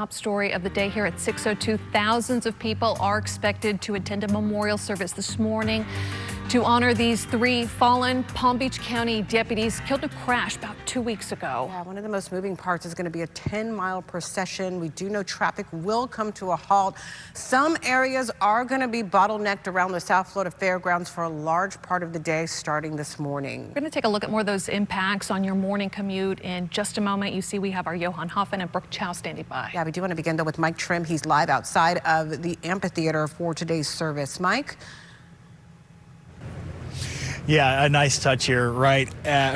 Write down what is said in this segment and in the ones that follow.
top story of the day here at 6:02. Thousands of people are expected to attend a memorial service this morning to honor these three fallen Palm Beach County deputies killed in a crash about 2 weeks ago. Yeah, one of the most moving parts is going to be a 10-mile procession. We do know traffic will come to a halt. Some areas are going to be bottlenecked around the South Florida Fairgrounds for a large part of the day starting this morning. We're going to take a look at more of those impacts on your morning commute in just a moment. You see we have our Johan Hoffen and Brooke Chow standing by. Yeah, we do want to begin though with Mike Trim. He's live outside of the amphitheater for today's service. Mike? Yeah, a nice touch here right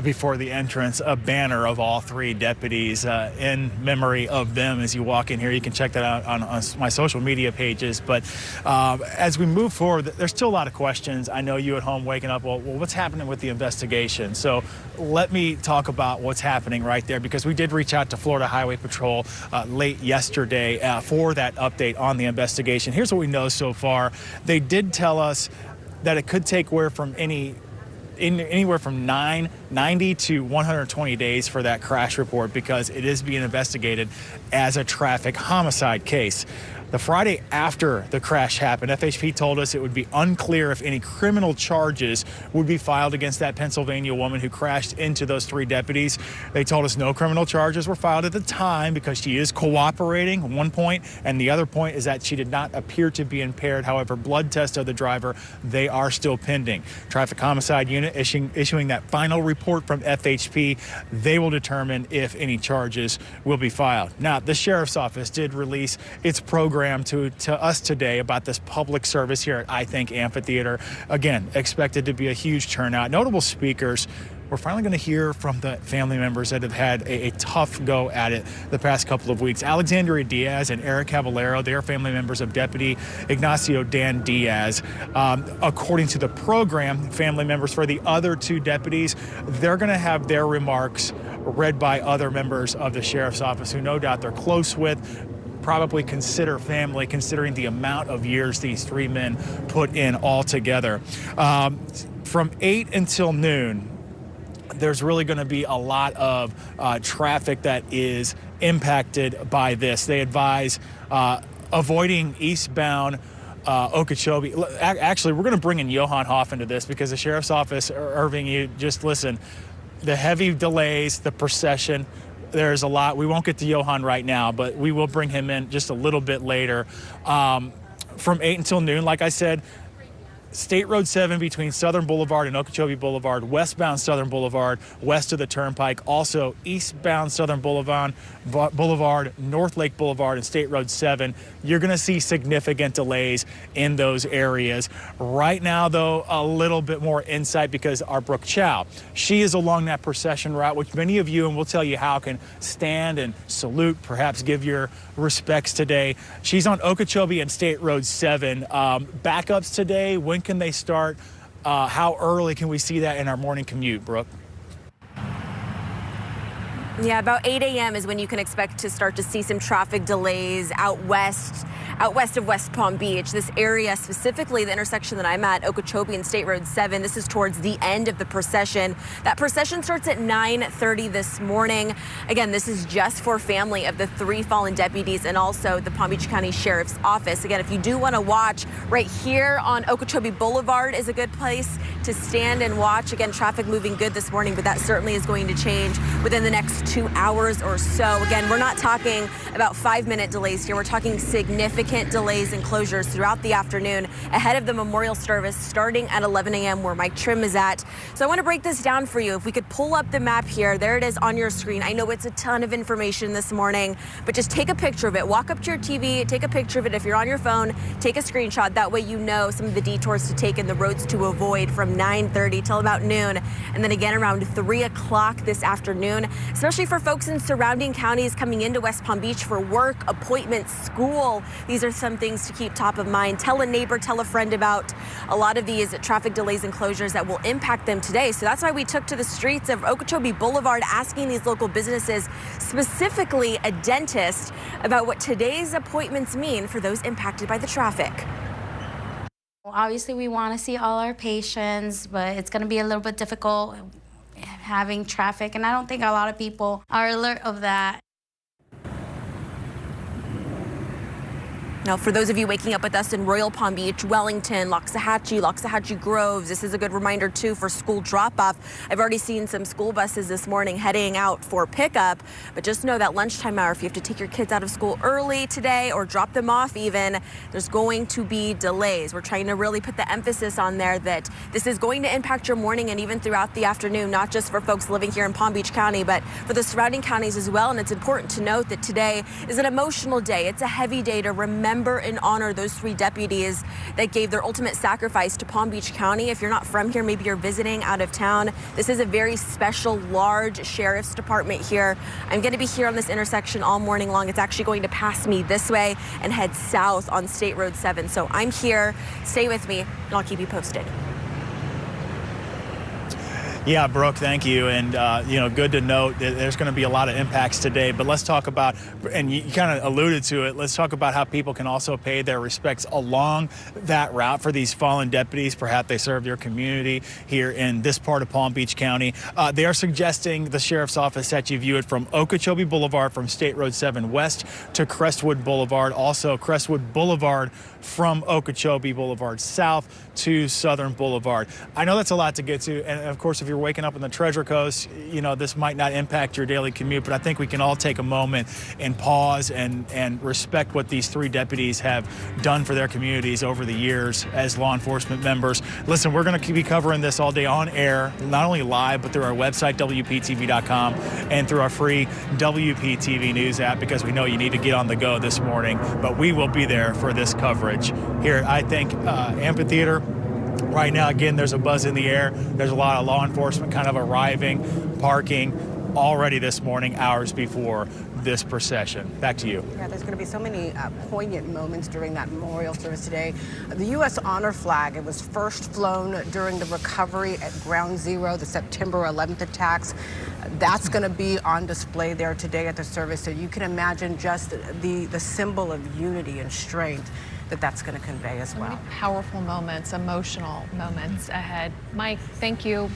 before the entrance, a banner of all three deputies in memory of them as you walk in here. You can check that out on my social media pages. But as we move forward, there's still a lot of questions. I know you at home waking up, well, what's happening with the investigation? So let me talk about what's happening right there, because we did reach out to Florida Highway Patrol late yesterday for that update on the investigation. Here's what we know so far. They did tell us that it could take anywhere from 90 to 120 days for that crash report, because it is being investigated as a traffic homicide case. The Friday after the crash happened, FHP told us it would be unclear if any criminal charges would be filed against that Pennsylvania woman who crashed into those three deputies. They told us no criminal charges were filed at the time because she is cooperating at one point, and the other point is that she did not appear to be impaired. However, blood tests of the driver, they are still pending. Traffic Homicide Unit issuing that final report from FHP. They will determine if any charges will be filed. Now, the Sheriff's Office did release its program to us today about this public service here at iTHINK Amphitheater. Again, expected to be a huge turnout. Notable speakers. We're finally going to hear from the family members that have had a tough go at it the past couple of weeks. Alexandria Diaz and Eric Caballero, they are family members of Deputy Ignacio Dan Diaz. According to the program, family members for the other two deputies, they're going to have their remarks read by other members of the Sheriff's Office who no doubt they're close with, probably consider family, considering the amount of years these three men put in all together. From 8 until noon, there's really going to be a lot of traffic that is impacted by this. They advise avoiding eastbound Okeechobee. Actually, we're going to bring in Johan Hoff into this because the Sheriff's Office, Irving, you just listen, the heavy delays, the procession, there's a lot. We won't get to Johan right now, but we will bring him in just a little bit later. From 8 until noon, like I said, State Road 7 between Southern Boulevard and Okeechobee Boulevard, westbound Southern Boulevard, west of the Turnpike, also eastbound Southern Boulevard, North Lake Boulevard, and State Road 7. You're going to see significant delays in those areas. Right now, though, a little bit more insight because our Brooke Chow, she is along that procession route, which many of you, and we'll tell you how, can stand and salute, perhaps give your respects today. She's on Okeechobee and State Road 7. Backups today, when can they start? How early can we see that in our morning commute, Brooke? Yeah, about 8 a.m. is when you can expect to start to see some traffic delays out west of West Palm Beach. This area, specifically the intersection that I'm at, Okeechobee and State Road 7, this is towards the end of the procession. That procession starts at 9:30 this morning. Again, this is just for family of the three fallen deputies and also the Palm Beach County Sheriff's Office. Again, if you do want to watch, right here on Okeechobee Boulevard is a good place to stand and watch. Again, traffic moving good this morning, but that certainly is going to change within the next 2 hours or so. Again, we're not talking about 5-minute delays here. We're talking significant delays and closures throughout the afternoon ahead of the memorial service starting at 11 a.m. where Mike Trim is at. So I want to break this down for you. If we could pull up the map here, there it is on your screen. I know it's a ton of information this morning, but just take a picture of it. Walk up to your TV, take a picture of it. If you're on your phone, take a screenshot. That way you know some of the detours to take and the roads to avoid from 9:30 till about noon, and then again around 3 o'clock this afternoon, especially for folks in surrounding counties coming into West Palm Beach for work, appointments, school. These are some things to keep top of mind. Tell a neighbor, tell a friend about a lot of these traffic delays and closures that will impact them today. So that's why we took to the streets of Okeechobee Boulevard asking these local businesses, specifically a dentist, about what today's appointments mean for those impacted by the traffic. Obviously, we want to see all our patients, but it's going to be a little bit difficult having traffic, and I don't think a lot of people are alert of that. Now, for those of you waking up with us in Royal Palm Beach, Wellington, Loxahatchee Groves, this is a good reminder, too, for school drop-off. I've already seen some school buses this morning heading out for pickup, but just know that lunchtime hour, if you have to take your kids out of school early today or drop them off even, there's going to be delays. We're trying to really put the emphasis on there that this is going to impact your morning and even throughout the afternoon, not just for folks living here in Palm Beach County, but for the surrounding counties as well. And it's important to note that today is an emotional day. It's a heavy day to remember and honor those 3 deputies that gave their ultimate sacrifice to Palm Beach County. If you're not from here, maybe you're visiting out of town, this is a very special, large sheriff's department here. I'm going to be here on this intersection all morning long. It's actually going to pass me this way and head south on State Road 7. So I'm here. Stay with me, and I'll keep you posted. Yeah, Brooke, thank you. And, good to note that there's going to be a lot of impacts today. But let's talk about, and you kind of alluded to it, let's talk about how people can also pay their respects along that route for these fallen deputies. Perhaps they serve their community here in this part of Palm Beach County. They are suggesting, the sheriff's office, that you view it from Okeechobee Boulevard from State Road 7 west to Crestwood Boulevard. Also, Crestwood Boulevard from Okeechobee Boulevard south to Southern Boulevard. I know that's a lot to get to. And, of course, if you're waking up on the Treasure Coast, this might not impact your daily commute, but I think we can all take a moment and pause and respect what these 3 deputies have done for their communities over the years as law enforcement members. Listen, we're going to be covering this all day on air, not only live, but through our website, WPTV.com, and through our free WPTV News app, because we know you need to get on the go this morning. But we will be there for this coverage here at iTHINK Amphitheater. Right now, again, there's a buzz in the air. There's a lot of law enforcement kind of arriving, parking already this morning, hours before this procession. Back to you. Yeah, there's going to be so many poignant moments during that memorial service today. The U.S. honor flag, it was first flown during the recovery at Ground Zero, the September 11th attacks. That's going to be on display there today at the service. So you can imagine just the symbol of unity and strength that's going to convey as well. Powerful moments, emotional moments ahead. Mike, thank you.